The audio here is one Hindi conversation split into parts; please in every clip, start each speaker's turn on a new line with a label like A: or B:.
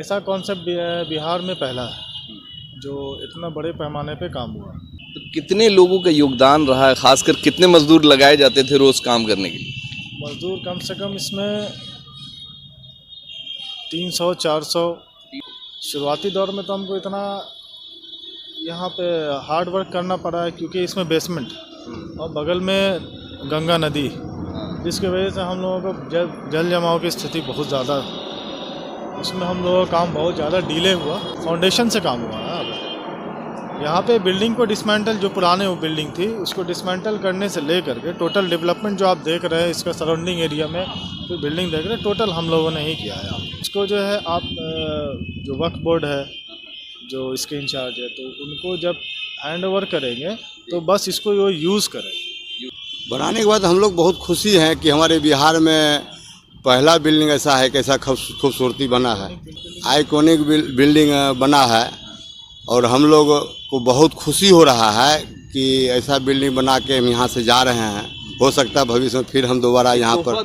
A: ऐसा कॉन्सेप्ट बिहार में पहला है जो इतना बड़े पैमाने पे काम हुआ।
B: तो कितने लोगों का योगदान रहा है, खासकर कितने मजदूर लगाए जाते थे रोज काम करने के लिए?
A: मजदूर कम से कम इसमें 300-400। शुरुआती दौर में तो हमको इतना यहाँ पे हार्ड वर्क करना पड़ा है क्योंकि इसमें बेसमेंट और बगल में गंगा नदी, जिसकी वजह से हम लोगों को जल जमाव की स्थिति बहुत ज़्यादा, उसमें हम लोगों का काम बहुत ज़्यादा डिले हुआ। फाउंडेशन से काम हुआ है। अब यहाँ पे बिल्डिंग को डिसमेंटल, जो पुराने वो बिल्डिंग थी उसको डिसमेंटल करने से लेकर के टोटल डेवलपमेंट जो आप देख रहे हैं इसका सराउंडिंग एरिया में कोई बिल्डिंग देख रहे हैं, टोटल हम लोगों ने ही किया है। इसको जो है आप जो वक्फ बोर्ड है जो इसके इंचार्ज है, तो उनको जब हैंड ओवर करेंगे तो बस इसको वो यूज़ करें।
C: बनाने के बाद हम लोग बहुत खुशी हैं कि हमारे बिहार में पहला बिल्डिंग ऐसा है कि ऐसा खूबसूरती बना है, आइकॉनिक बिल्डिंग बना है। और हम लोग को बहुत खुशी हो रहा है कि ऐसा बिल्डिंग बना के हम यहाँ से जा रहे हैं। हो सकता है भविष्य में फिर हम दोबारा यहाँ पर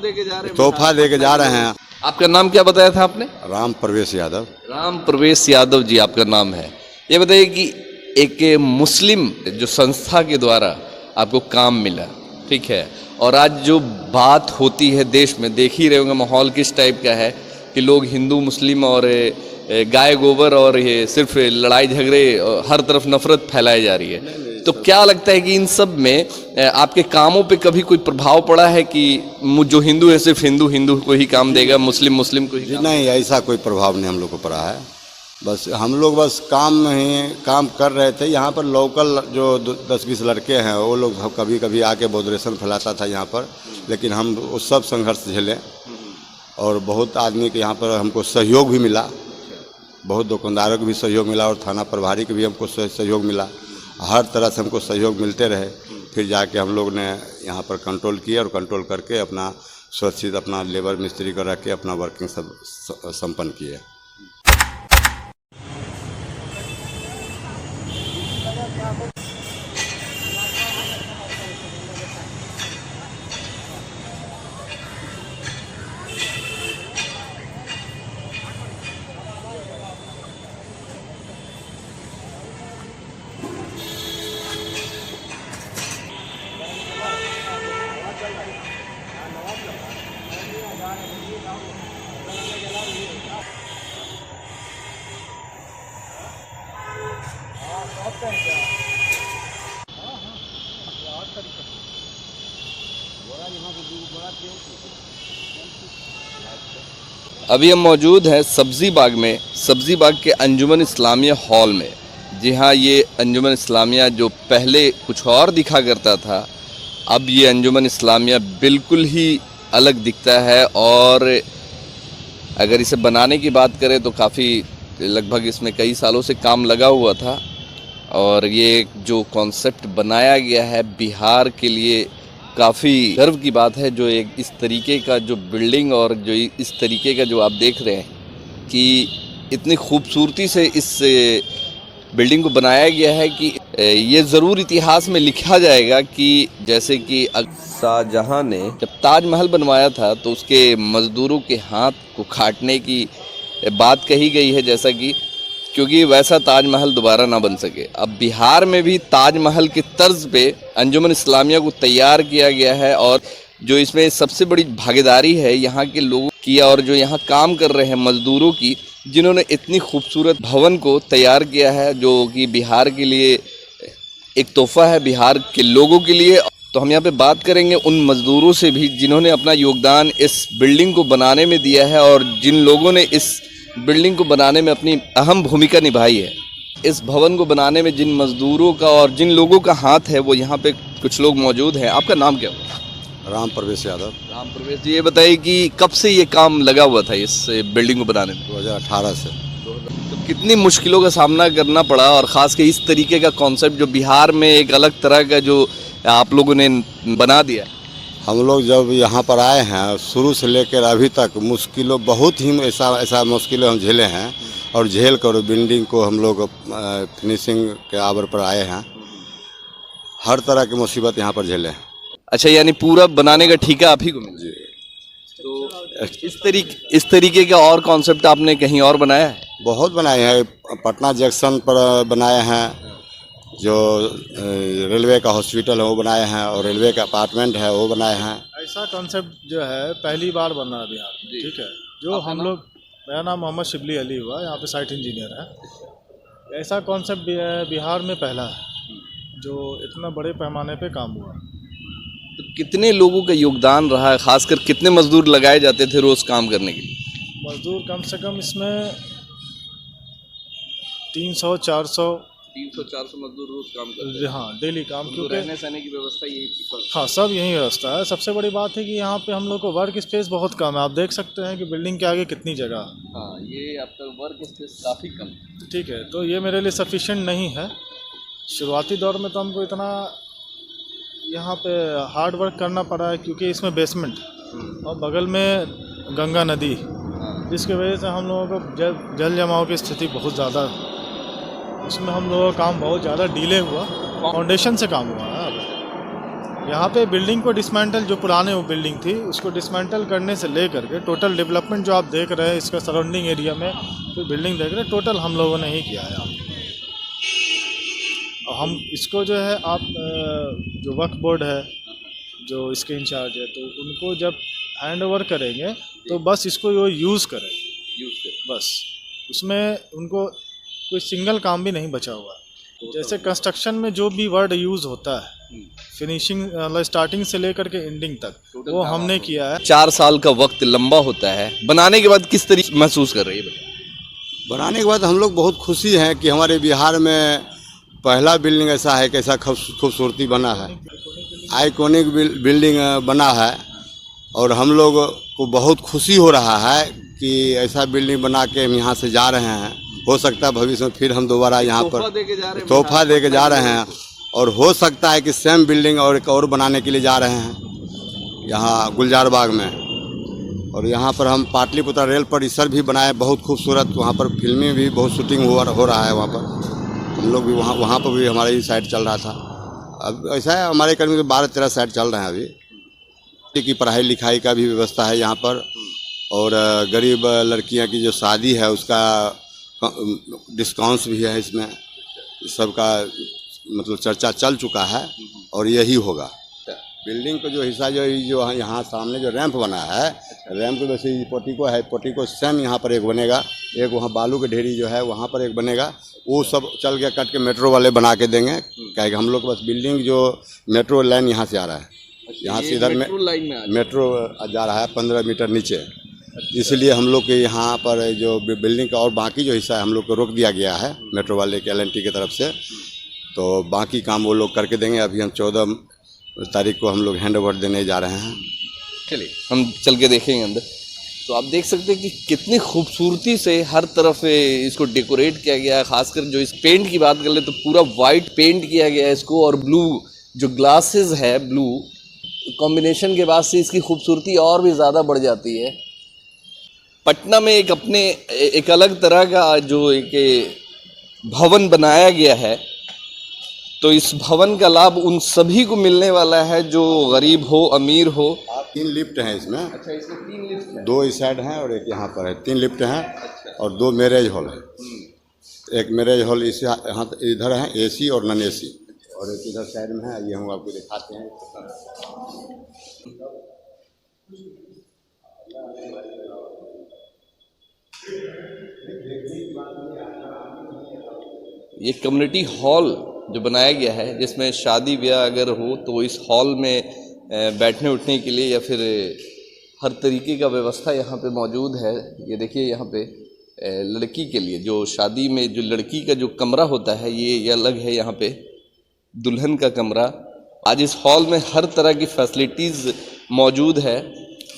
C: तोहफा दे के जा रहे हैं।
B: आपका नाम क्या बताया था आपने?
C: राम प्रवेश यादव।
B: राम प्रवेश यादव जी आपका नाम है। ये बताइए कि एक मुस्लिम जो संस्था के द्वारा आपको काम मिला, ठीक है, और आज जो बात होती है देश में, देख ही रहे होंगे माहौल किस टाइप का है कि लोग हिंदू मुस्लिम और गाय गोबर और ये सिर्फ लड़ाई झगड़े, हर तरफ नफरत फैलाई जा रही है। तो क्या लगता है कि इन सब में आपके कामों पे कभी कोई प्रभाव पड़ा है कि जो हिंदू है सिर्फ हिंदू को ही काम देगा, मुस्लिम को ही?
C: नहीं, ऐसा कोई प्रभाव नहीं हम लोग को पड़ा है। बस हम लोग बस काम में ही काम कर रहे थे। यहाँ पर लोकल जो 10-20 लड़के हैं वो लोग कभी कभी आके बॉडरेशन फैलाता था यहाँ पर, लेकिन हम वो सब संघर्ष झेले और बहुत आदमी के यहाँ पर हमको सहयोग भी मिला, बहुत दुकानदारों को भी सहयोग मिला और थाना प्रभारी को भी हमको सहयोग मिला। हर तरह से हमको सहयोग मिलते रहे। फिर जाके हम लोग ने यहाँ पर कंट्रोल किया और कंट्रोल करके अपना सुरक्षित अपना लेबर मिस्त्री को रख के अपना वर्किंग सब संपन्न किए।
B: अभी हम मौजूद हैं सब्ज़ी बाग में, सब्ज़ी बाग के अंजुमन इस्लामिया हॉल में। जी हाँ, ये अंजुमन इस्लामिया जो पहले कुछ और दिखा करता था, अब ये अंजुमन इस्लामिया बिल्कुल ही अलग दिखता है। और अगर इसे बनाने की बात करें तो काफ़ी लगभग इसमें कई सालों से काम लगा हुआ था। और ये जो कॉन्सेप्ट बनाया गया है बिहार के लिए काफ़ी गर्व की बात है। जो एक इस तरीके का जो बिल्डिंग और जो इस तरीके का जो आप देख रहे हैं कि इतनी खूबसूरती से इस बिल्डिंग को बनाया गया है कि ये ज़रूर इतिहास में लिखा जाएगा कि जैसे कि शाहजहां ने जब ताजमहल बनवाया था तो उसके मज़दूरों के हाथ को काटने की बात कही गई है, जैसा कि क्योंकि वैसा ताजमहल दोबारा ना बन सके। अब बिहार में भी ताजमहल के तर्ज पे अंजुमन इस्लामिया को तैयार किया गया है। और जो इसमें सबसे बड़ी भागीदारी है यहाँ के लोगों की और जो यहाँ काम कर रहे हैं मज़दूरों की, जिन्होंने इतनी खूबसूरत भवन को तैयार किया है, जो कि बिहार के लिए एक तोहफ़ा है, बिहार के लोगों के लिए। तो हम यहाँ पे बात करेंगे उन मज़दूरों से भी जिन्होंने अपना योगदान इस बिल्डिंग को बनाने में दिया है और जिन लोगों ने इस बिल्डिंग को बनाने में अपनी अहम भूमिका निभाई है। इस भवन को बनाने में जिन मज़दूरों का और जिन लोगों का हाथ है वो यहाँ पे कुछ लोग मौजूद हैं। आपका नाम क्या हुआ?
C: राम प्रवेश यादव।
B: राम प्रवेश जी, ये बताइए कि कब से ये काम लगा हुआ था इस बिल्डिंग को बनाने में?
C: 2018 से।
B: तो कितनी मुश्किलों का सामना करना पड़ा, और ख़ास कर इस तरीके का कॉन्सेप्ट जो बिहार में एक अलग तरह का जो आप लोगों ने बना दिया?
C: हम लोग जब यहाँ पर आए हैं शुरू से लेकर अभी तक मुश्किलों बहुत ही ऐसा मुश्किलें हम झेले हैं और झेल कर बिल्डिंग को हम लोग फिनिशिंग के आवर पर आए हैं। हर तरह की मुसीबत यहाँ पर झेले हैं।
B: अच्छा, यानी पूरा बनाने का ठेका आप ही को मिला? तो इस तरीके का और कॉन्सेप्ट आपने कहीं और बनाया है?
C: बहुत बनाए हैं, पटना जंक्शन पर बनाए हैं, जो रेलवे का हॉस्पिटल है वो बनाए हैं, और रेलवे का अपार्टमेंट है वो बनाए हैं।
A: ऐसा कॉन्सेप्ट जो है पहली बार बन रहा है बिहार में, ठीक है। जो हम लोग, मेरा नाम मोहम्मद शिबली अली हुआ, यहाँ पे साइट इंजीनियर है। ऐसा कॉन्सेप्ट बिहार में पहला है जो इतना बड़े पैमाने पे काम हुआ।
B: तो कितने लोगों का योगदान रहा है, खासकर कितने मजदूर लगाए जाते थे रोज काम करने के लिए?
A: मजदूर कम से कम इसमें 300-400,
B: 300-400 मजदूर रोज काम करते
A: हाँ डेली काम,
B: हैं।
A: क्योंकि
B: रहने सहने की व्यवस्था यही थी।
A: हाँ सब यही व्यवस्था है। सबसे बड़ी बात है कि यहाँ पे हम लोग को वर्क स्पेस बहुत कम है। आप देख सकते हैं कि बिल्डिंग के आगे कितनी जगह है।
B: हाँ, ये आपका वर्क स्पेस काफ़ी कम है।
A: ठीक है, तो ये मेरे लिए सफिशिएंट नहीं है। शुरुआती दौर में तो हमको इतना यहाँ पे हार्ड वर्क करना पड़ा है, क्योंकि इसमें बेसमेंट और बगल में गंगा नदी, जिसकी वजह से हम लोगों को जल जमाव की स्थिति बहुत ज़्यादा है। उसमें हम लोगों का काम बहुत ज़्यादा डिले हुआ, फाउंडेशन से काम हुआ है। अब यहाँ पे बिल्डिंग को डिसमेंटल, जो पुराने वो बिल्डिंग थी उसको डिसमेंटल करने से लेकर के टोटल डेवलपमेंट जो आप देख रहे हैं इसका सराउंडिंग एरिया में जो बिल्डिंग देख रहे हैं, टोटल हम लोगों ने ही किया है। और हम इसको जो है आप जो वक्फ बोर्ड है जो इसके इंचार्ज है, तो उनको जब हैंड ओवर करेंगे तो बस इसको वो यूज़ करें, बस। उसमें उनको कोई सिंगल काम भी नहीं बचा हुआ है। जैसे कंस्ट्रक्शन में जो भी वर्ड यूज़ होता है, फिनिशिंग स्टार्टिंग से लेकर के एंडिंग तक, वो हमने किया है।
B: 4 साल का वक्त लंबा होता है। बनाने के बाद किस तरीके महसूस कर रही है?
C: बनाने के बाद हम लोग बहुत खुशी हैं कि हमारे बिहार में पहला बिल्डिंग ऐसा है कि ऐसा खूबसूरती बना है, आइकॉनिक बिल्डिंग बना है। और हम लोग को बहुत खुशी हो रहा है कि ऐसा बिल्डिंग बना के हम यहाँ से जा रहे हैं। हो सकता है भविष्य में फिर हम दोबारा यहाँ पर तोहफा दे के जा रहे हैं, और हो सकता है कि सेम बिल्डिंग और एक और बनाने के लिए जा रहे हैं यहाँ गुलजार बाग में। और यहाँ पर हम पाटलिपुत्र रेल परिसर भी बनाए, बहुत खूबसूरत। वहाँ पर फिल्में भी बहुत शूटिंग हो रहा है वहाँ पर। हम लोग भी वहाँ पर भी हमारे ही साइड चल रहा था। अब ऐसा है हमारे कर्मी के 12-13 साइड चल रहे हैं अभी। की पढ़ाई लिखाई का भी व्यवस्था है यहाँ पर, और गरीब लड़कियाँ की जो शादी है उसका डिस्काउंट्स भी है इसमें। इस सब का मतलब चर्चा चल चुका है और यही होगा। बिल्डिंग का जो हिस्सा जो यहाँ सामने जो रैंप बना है, रैंप के वैसे पोर्टिको है, पोर्टिको सेम यहाँ पर एक बनेगा, एक वहाँ बालू की ढेरी जो है वहाँ पर एक बनेगा। वो सब चल के कट के मेट्रो वाले बना के देंगे, क्या कि हम लोग बस बिल्डिंग जो मेट्रो लाइन यहाँ से आ रहा है, यहाँ से इधर में मेट्रो जा रहा है 15 मीटर नीचे। इसलिए हम लोग के यहाँ पर जो बिल्डिंग का और बाकी जो हिस्सा है हम लोग को रोक दिया गया है मेट्रो वाले के LNT की तरफ से। तो बाकी काम वो लोग करके देंगे। अभी हम 14 तारीख को हम लोग हैंड ओवर देने जा रहे हैं।
B: चलिए हम चल के देखेंगे अंदर। तो आप देख सकते हैं कि कितनी खूबसूरती से हर तरफ इसको डेकोरेट किया गया है। खासकर जो इस पेंट की बात कर ले तो पूरा वाइट पेंट किया गया है इसको, और ब्लू जो ग्लासेस है, ब्लू कॉम्बिनेशन के बाद से इसकी खूबसूरती और भी ज़्यादा बढ़ जाती है। पटना में एक अलग तरह का जो एक भवन बनाया गया है, तो इस भवन का लाभ उन सभी को मिलने वाला है जो गरीब हो अमीर हो।
C: 3 लिफ्ट हैं इसमें।
B: अच्छा, इसमें 3 लिफ्ट हैं।
C: 2 इस साइड हैं और एक यहाँ पर है। 3 लिफ्ट हैं। अच्छा। और 2 मैरेज हॉल है। एक मैरेज हॉल इस यहाँ इधर है AC और नॉन AC, और एक इधर साइड में है। ये हम आपको दिखाते हैं।
B: ये कम्युनिटी हॉल जो बनाया गया है, जिसमें शादी ब्याह अगर हो तो इस हॉल में बैठने उठने के लिए या फिर हर तरीके का व्यवस्था यहाँ पे मौजूद है। ये देखिए यहाँ पे लड़की के लिए जो शादी में जो लड़की का जो कमरा होता है ये अलग है। यहाँ पे दुल्हन का कमरा। आज इस हॉल में हर तरह की फैसिलिटीज़ मौजूद है।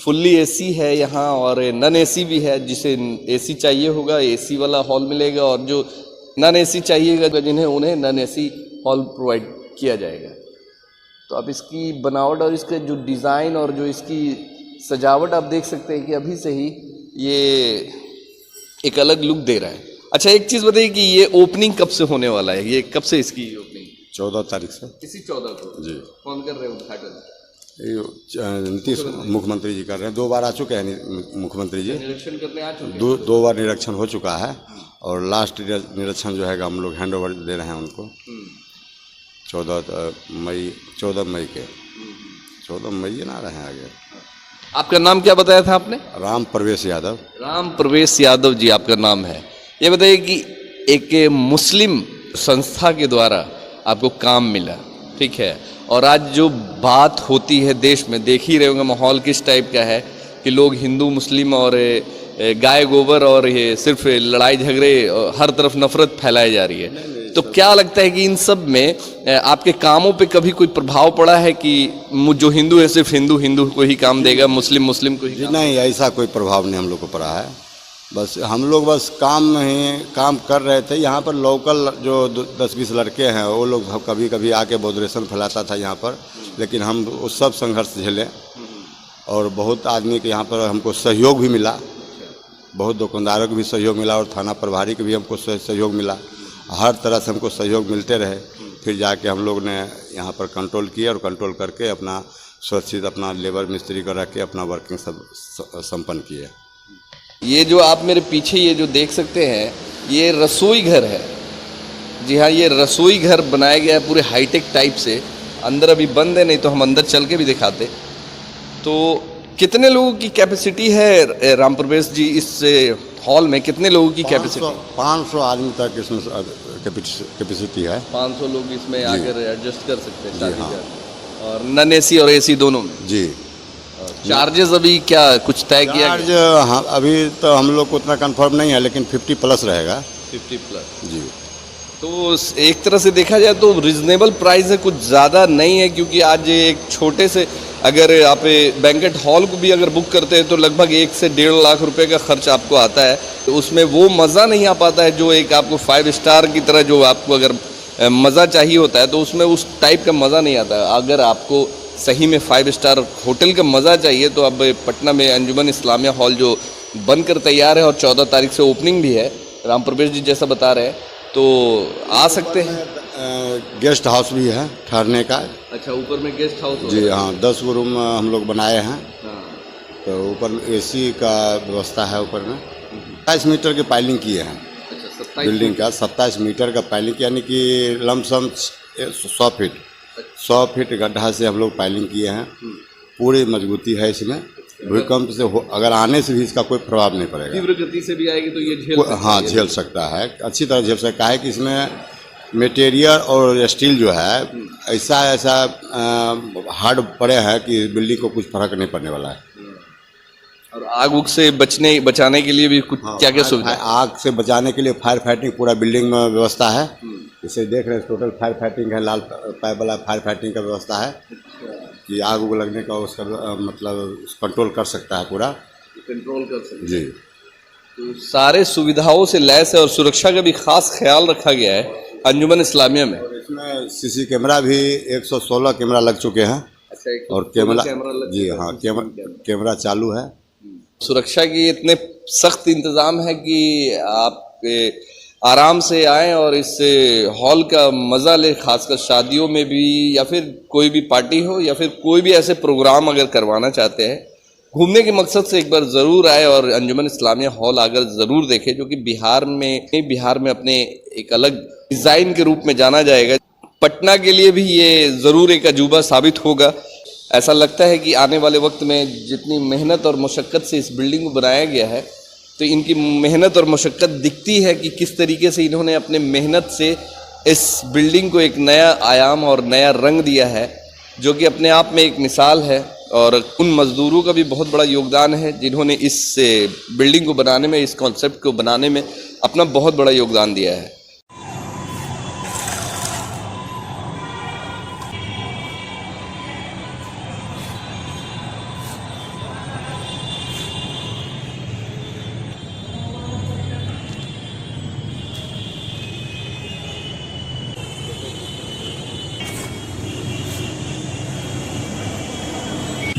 B: फुल्ली AC है यहाँ और नॉन AC भी है। जिसे AC चाहिए होगा AC वाला हॉल मिलेगा, और जो नॉन AC चाहिएगा जिन्हें उन्हें नॉन AC हॉल प्रोवाइड किया जाएगा। तो आप इसकी बनावट और इसका जो डिज़ाइन और जो इसकी सजावट आप देख सकते हैं कि अभी से ही ये एक अलग लुक दे रहा है। अच्छा, एक चीज़ बताइए कि ये ओपनिंग कब से होने वाला है? ये कब से इसकी ओपनिंग?
C: 14 तारीख से।
B: इसी 14 को
C: जी।
B: कौन कर रहे हैं उद्घाटन?
C: नीतीश मुख्यमंत्री जी कर रहे हैं। 2 बार आ चुके हैं मुख्यमंत्री जी।
B: निरीक्षण करने आ चुके हैं।
C: 2 बार निरीक्षण हो चुका है। और लास्ट निरीक्षण जो है हम लोग हैंड ओवर दे रहे हैं उनको 14 मई ना रहे हैं आगे।
B: आपका नाम क्या बताया था आपने?
C: राम प्रवेश यादव।
B: राम प्रवेश यादव जी आपका नाम है। ये बताइए कि एक मुस्लिम संस्था के द्वारा आपको काम मिला, ठीक है, और आज जो बात होती है देश में, देख ही रहे होंगे माहौल किस टाइप का है कि लोग हिंदू मुस्लिम और गाय गोबर और ये सिर्फ लड़ाई झगड़े, हर तरफ नफरत फैलाई जा रही है। तो क्या लगता है कि इन सब में आपके कामों पे कभी कोई प्रभाव पड़ा है कि जो हिंदू है सिर्फ हिंदू को ही काम देगा, मुस्लिम को ही काम?
C: नहीं, ऐसा कोई प्रभाव नहीं हम लोग को पड़ा है। बस हम लोग बस काम में काम कर रहे थे। यहाँ पर लोकल जो 10-20 लड़के हैं वो लोग कभी कभी आके बॉडरेशन फैलाता था यहाँ पर, लेकिन हम उस सब संघर्ष झेले और बहुत आदमी के यहाँ पर हमको सहयोग भी मिला, बहुत दुकानदारों को भी सहयोग मिला और थाना प्रभारी को भी हमको सहयोग मिला। हर तरह से हमको सहयोग मिलते रहे। फिर जाके हम लोग ने यहाँ पर कंट्रोल किया और कंट्रोल करके अपना सुरक्षित अपना लेबर मिस्त्री को रख के अपना वर्किंग सब संपन्न किया।
B: ये जो आप मेरे पीछे ये जो देख सकते हैं ये रसोई घर है। जी हाँ, ये रसोई घर बनाया गया है पूरे हाईटेक टाइप से। अंदर अभी बंद है, नहीं तो हम अंदर चल के भी दिखाते। तो कितने लोगों की कैपेसिटी है राम प्रवेश जी इस हॉल में? कितने लोगों की कैपेसिटी?
C: 500 आदमी तक इसमें कैपेसिटी है।
B: 500 लोग इसमें आकर एडजस्ट कर सकते हैं।
C: जी हाँ।
B: और नॉन एसी और एसी दोनों में?
C: जी।
B: चार्जेस अभी क्या कुछ तय किया?
C: चार्ज हाँ, अभी तो हम लोग को उतना कंफर्म नहीं है, लेकिन 50+ रहेगा।
B: 50+
C: जी।
B: तो एक तरह से देखा जाए तो रिजनेबल प्राइस है, कुछ ज़्यादा नहीं है, क्योंकि आज एक छोटे से अगर आप बैंकेट हॉल को भी अगर बुक करते हैं तो लगभग 1 से 1.5 लाख रुपए का खर्च आपको आता है। तो उसमें वो मज़ा नहीं आ पाता है जो एक आपको 5 स्टार की तरह जो आपको अगर मज़ा चाहिए होता है तो उसमें उस टाइप का मज़ा नहीं आता है। अगर आपको सही में 5 स्टार होटल का मज़ा चाहिए तो अब पटना में अंजुमन इस्लामिया हॉल जो बनकर तैयार है और 14 तारीख से ओपनिंग भी है, राम प्रवेश जी जैसा बता रहे हैं, तो आ सकते हैं।
C: गेस्ट हाउस भी है ठहरने का।
B: अच्छा, ऊपर में गेस्ट हाउस?
C: जी हाँ, 10 रूम हम लोग बनाए हैं।
B: हाँ।
C: तो ऊपर में AC का व्यवस्था है। ऊपर में 27 मीटर की पाइलिंग किए हैं।
B: अच्छा, 27
C: बिल्डिंग का 27 मीटर का पाइलिंग, यानी कि लमसम 100 फीट गड्ढा से हम लोग पाइलिंग किए हैं। पूरी मजबूती है इसमें। भूकंप से अगर आने से भी इसका कोई प्रभाव नहीं पड़ेगा।
B: तीव्र गति से भी आएगी तो ये
C: झेल सकता है, अच्छी तरह झेल सकता है। कि इसमें मटेरियल और स्टील जो है ऐसा हार्ड पड़े हैं कि बिल्डिंग को कुछ फर्क नहीं पड़ने वाला है।
B: और आग उग से बचाने के लिए भी कुछ क्या सुविधा है?
C: आग से बचाने के लिए फायर फाइटिंग पूरा बिल्डिंग में व्यवस्था है। इसे देख रहे हैं, टोटल फायर फाइटिंग है, लाल पाइप वाला फायर फाइटिंग का व्यवस्था है कि आग उग लगने का उसका मतलब कंट्रोल कर सकता है, पूरा
B: कंट्रोल कर सकता है।
C: जी।
B: तो सारे सुविधाओं से लैस है और सुरक्षा का भी खास ख्याल रखा गया है अंजुमन इस्लामिया में।
C: और इसमें CC कैमरा भी 116 कैमरा लग चुके हैं।
B: अच्छा,
C: और कैमरा जी हाँ, कैमरा चालू है।
B: सुरक्षा के इतने सख्त इंतज़ाम है कि आप आराम से आएँ और इस हॉल का मज़ा लें, खासकर शादियों में भी, या फिर कोई भी पार्टी हो या फिर कोई भी ऐसे प्रोग्राम अगर करवाना चाहते हैं, घूमने के मकसद से एक बार ज़रूर आए और अंजुमन इस्लामिया हॉल आकर ज़रूर देखें, जो कि बिहार में अपने एक अलग डिज़ाइन के रूप में जाना जाएगा। पटना के लिए भी ये ज़रूर एक अजूबा साबित होगा। ऐसा लगता है कि आने वाले वक्त में जितनी मेहनत और मशक्क़त से इस बिल्डिंग को बनाया गया है, तो इनकी मेहनत और मशक्क़त दिखती है कि किस तरीके से इन्होंने अपने मेहनत से इस बिल्डिंग को एक नया आयाम और नया रंग दिया है, जो कि अपने आप में एक मिसाल है। और उन मज़दूरों का भी बहुत बड़ा योगदान है जिन्होंने इस बिल्डिंग को बनाने में, इस कॉन्सेप्ट को बनाने में अपना बहुत बड़ा योगदान दिया है।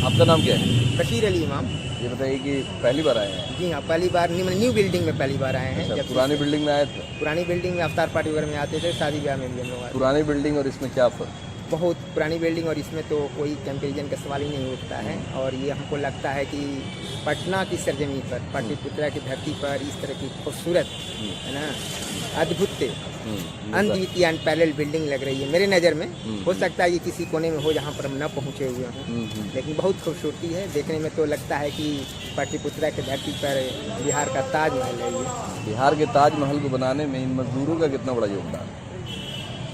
B: आपका नाम क्या है?
D: बशीर अली इमाम।
B: ये बताइए कि पहली बार आए हैं?
D: जी हाँ, पहली बार नहीं, मतलब न्यू बिल्डिंग में पहली बार आए हैं।
B: अच्छा,
D: जब
B: पुरानी बिल्डिंग में आए थे?
D: पुरानी बिल्डिंग में अफ्तार पार्टी वगैरह में आते थे, शादी ब्याह में भी हम लोग आते थे।
B: पुरानी बिल्डिंग और इसमें क्या फर्क?
D: बहुत पुरानी बिल्डिंग और इसमें तो कोई कंपैरिजन का सवाल ही नहीं उठता है। और ये हमको लगता है कि पटना की सरजमी पर, पाटलिपुत्रा की धरती पर इस तरह की खूबसूरत, है ना, अद्भुत, अद्वितीय अनपैरेलल बिल्डिंग लग रही है मेरे नज़र में। हो सकता है ये किसी कोने में हो जहाँ पर हम न पहुँचे हुए हों, लेकिन बहुत खूबसूरती है। देखने में तो लगता है कि पाटलिपुत्रा की धरती पर बिहार का ताजमहल है ये।
B: बिहार के ताजमहल को बनाने में इन मजदूरों का कितना बड़ा योगदान है?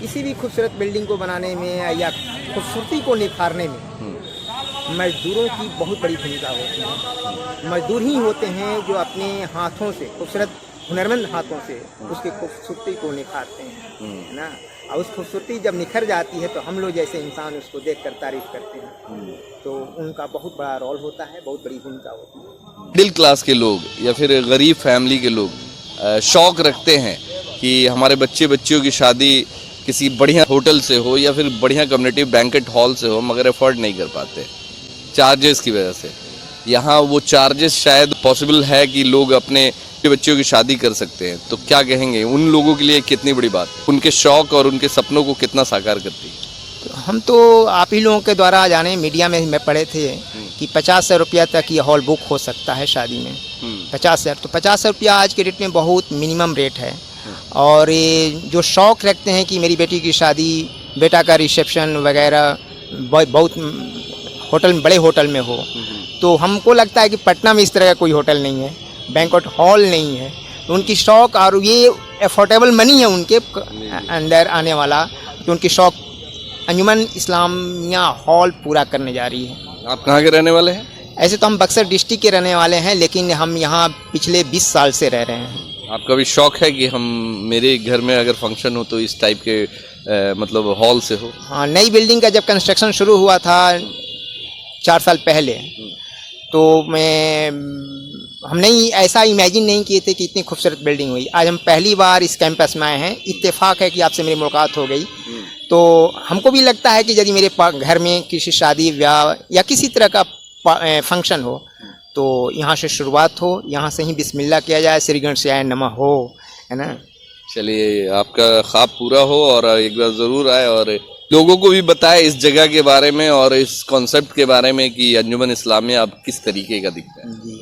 D: किसी भी खूबसूरत बिल्डिंग को बनाने में या खूबसूरती को निखारने में मजदूरों की बहुत बड़ी भूमिका होती है। मजदूर ही होते हैं जो अपने हाथों से, खूबसूरत हुनरमंद हाथों से उसकी खूबसूरती को निखारते हैं, है ना। और उस खूबसूरती जब निखर जाती है तो हम लोग जैसे इंसान उसको देखकर तारीफ करते हैं। तो उनका बहुत बड़ा रोल होता है, बहुत बड़ी भूमिका होती है।
B: मिडिल क्लास के लोग या फिर गरीब फैमिली के लोग शौक़ रखते हैं कि हमारे बच्चे बच्चियों की शादी किसी बढ़िया होटल से हो या फिर बढ़िया कम्युनिटी बैंकेट हॉल से हो, मगर अफोर्ड नहीं कर पाते चार्जेस की वजह से। यहाँ वो चार्जेस शायद पॉसिबल है कि लोग अपने बच्चियों की शादी कर सकते हैं। तो क्या कहेंगे उन लोगों के लिए कितनी बड़ी बात, उनके शौक़ और उनके सपनों को कितना साकार करती है?
D: हम तो आप ही लोगों के द्वारा जाने मीडिया में मैं पढ़े थे कि 50,000 रुपया तक ये हॉल बुक हो सकता है शादी में। 50,000, तो 50,000 रुपया आज के डेट में बहुत मिनिमम रेट है। और ये जो शौक़ रखते हैं कि मेरी बेटी की शादी, बेटा का रिसेप्शन वगैरह बहुत होटल, बड़े होटल में हो, तो हमको लगता है कि पटना में इस तरह का कोई होटल नहीं है, बैंक्वेट हॉल नहीं है। तो उनकी शौक़ और ये अफोर्डेबल मनी है उनके अंदर आने वाला, तो उनकी शौक़ अंजुमन इस्लामिया हॉल पूरा करने जा रही है।
B: आप कहाँ के रहने वाले हैं?
D: ऐसे तो हम बक्सर डिस्ट्रिक्ट के रहने वाले हैं, लेकिन हम यहाँ पिछले 20 साल से रह रहे हैं।
B: आपका भी शौक़ है कि हम मेरे घर में अगर फंक्शन हो तो इस टाइप के मतलब हॉल से हो?
D: हाँ, नई बिल्डिंग का जब कंस्ट्रक्शन शुरू हुआ था 4 साल पहले, तो हम नहीं ऐसा इमेजिन नहीं किए थे कि इतनी खूबसूरत बिल्डिंग हुई। आज हम पहली बार इस कैंपस में आए हैं। इत्तेफाक है कि आपसे मेरी मुलाकात हो गई। तो हमको भी लगता है कि यदि मेरे घर में किसी शादी ब्याह या किसी तरह का फंक्शन हो तो यहाँ से शुरुआत हो, यहाँ से ही बिस्मिल्लाह किया जाए, श्री गणेशाय नमः हो, है ना।
B: चलिए, आपका ख्वाब पूरा हो और एक बार ज़रूर आए और लोगों को भी बताए इस जगह के बारे में और इस कॉन्सेप्ट के बारे में कि अंजुमन इस्लामिया अब किस तरीके का दिखता है।
D: जी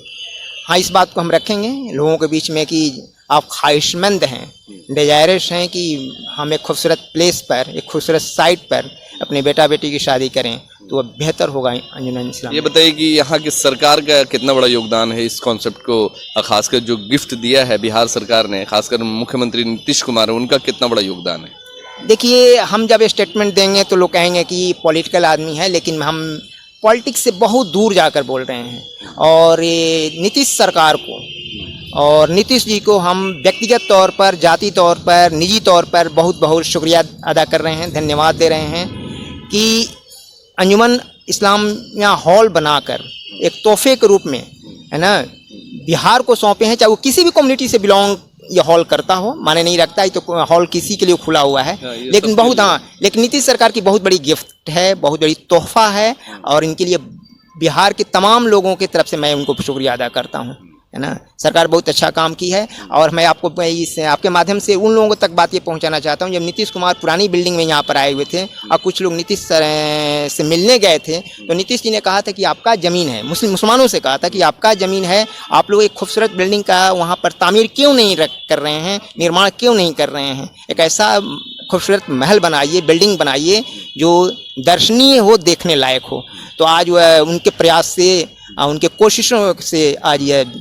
D: हाँ, इस बात को हम रखेंगे लोगों के बीच में कि आप ख्वाहिशमंद हैं, डिजायरस हैं कि हम एक खूबसूरत प्लेस पर, एक खूबसूरत साइट पर अपने बेटा बेटी की शादी करें, तो वह बेहतर होगा अंजुमन इस्लामिया।
B: ये बताइए कि यहाँ की सरकार का कितना बड़ा योगदान है इस कॉन्सेप्ट को, खासकर जो गिफ्ट दिया है बिहार सरकार ने, खासकर मुख्यमंत्री नीतीश कुमार, उनका कितना बड़ा योगदान है?
D: देखिए, हम जब स्टेटमेंट देंगे तो लोग कहेंगे कि पॉलिटिकल आदमी है, लेकिन हम पॉलिटिक्स से बहुत दूर जाकर बोल रहे हैं। और ये नीतीश सरकार को और नीतीश जी को हम व्यक्तिगत तौर पर, जाति तौर पर, निजी तौर पर बहुत बहुत शुक्रिया अदा कर रहे हैं, धन्यवाद दे रहे हैं कि अंजुमन इस्लामिया हॉल बनाकर एक तोहफे के रूप में, है ना, बिहार को सौंपे हैं। चाहे वो किसी भी कम्युनिटी से बिलोंग ये हॉल करता हो, माने नहीं रखता है, तो हॉल किसी के लिए खुला हुआ है, लेकिन बहुत, हाँ, लेकिन नीतीश सरकार की बहुत बड़ी गिफ्ट है, बहुत बड़ी तोहफा है। और इनके लिए बिहार के तमाम लोगों की तरफ से मैं उनको शुक्रिया अदा करता हूँ, है ना। सरकार बहुत अच्छा काम की है। और मैं आपको इस आपके माध्यम से उन लोगों तक बात ये पहुंचाना चाहता हूं, जब नीतीश कुमार पुरानी बिल्डिंग में यहाँ पर आए हुए थे और कुछ लोग नीतीश से मिलने गए थे, तो नीतीश जी ने कहा था कि आपका ज़मीन है, मुसलमानों से कहा था कि आपका ज़मीन है, आप लोग एक खूबसूरत बिल्डिंग का वहाँ पर तामीर क्यों नहीं कर रहे हैं, निर्माण क्यों नहीं कर रहे हैं, एक ऐसा खूबसूरत महल बनाइए, बिल्डिंग बनाइए जो दर्शनीय हो, देखने लायक हो। तो आज वह उनके प्रयास से, उनके कोशिशों से आज यह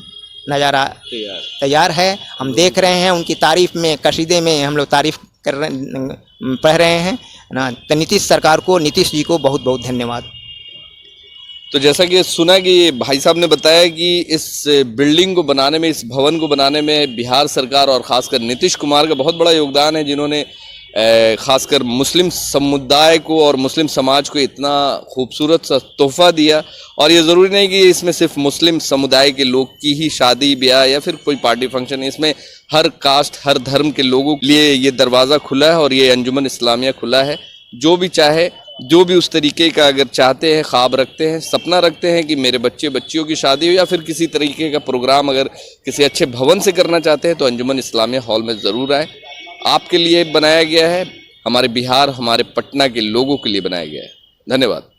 D: नज़ारा तैयार है। हम देख रहे हैं, उनकी तारीफ़ में, कसीदे में हम लोग तारीफ़ कर रहे, पढ़ रहे हैं ना। तो नीतीश सरकार को, नीतीश जी को बहुत बहुत धन्यवाद।
B: तो जैसा कि सुना कि भाई साहब ने बताया कि इस बिल्डिंग को बनाने में, इस भवन को बनाने में बिहार सरकार और ख़ासकर नीतीश कुमार का बहुत बड़ा योगदान है, जिन्होंने ख़ासकर मुस्लिम समुदाय को और मुस्लिम समाज को इतना खूबसूरत सा तोहफ़ा दिया। और ये ज़रूरी नहीं कि इसमें सिर्फ मुस्लिम समुदाय के लोग की ही शादी ब्याह या फिर कोई पार्टी फंक्शन है, इसमें हर कास्ट, हर धर्म के लोगों के लिए ये दरवाज़ा खुला है और ये अंजुमन इस्लामिया खुला है। जो भी चाहे, जो भी उस तरीके का अगर चाहते हैं, ख्वाब रखते हैं, सपना रखते हैं कि मेरे बच्चे बच्चियों की शादी हो या फिर किसी तरीके का प्रोग्राम अगर किसी अच्छे भवन से करना चाहते हैं, तो अंजुमन इस्लामिया हॉल में ज़रूर आए। आपके लिए बनाया गया है हमारे बिहार, हमारे पटना के लोगों के लिए बनाया गया है। धन्यवाद।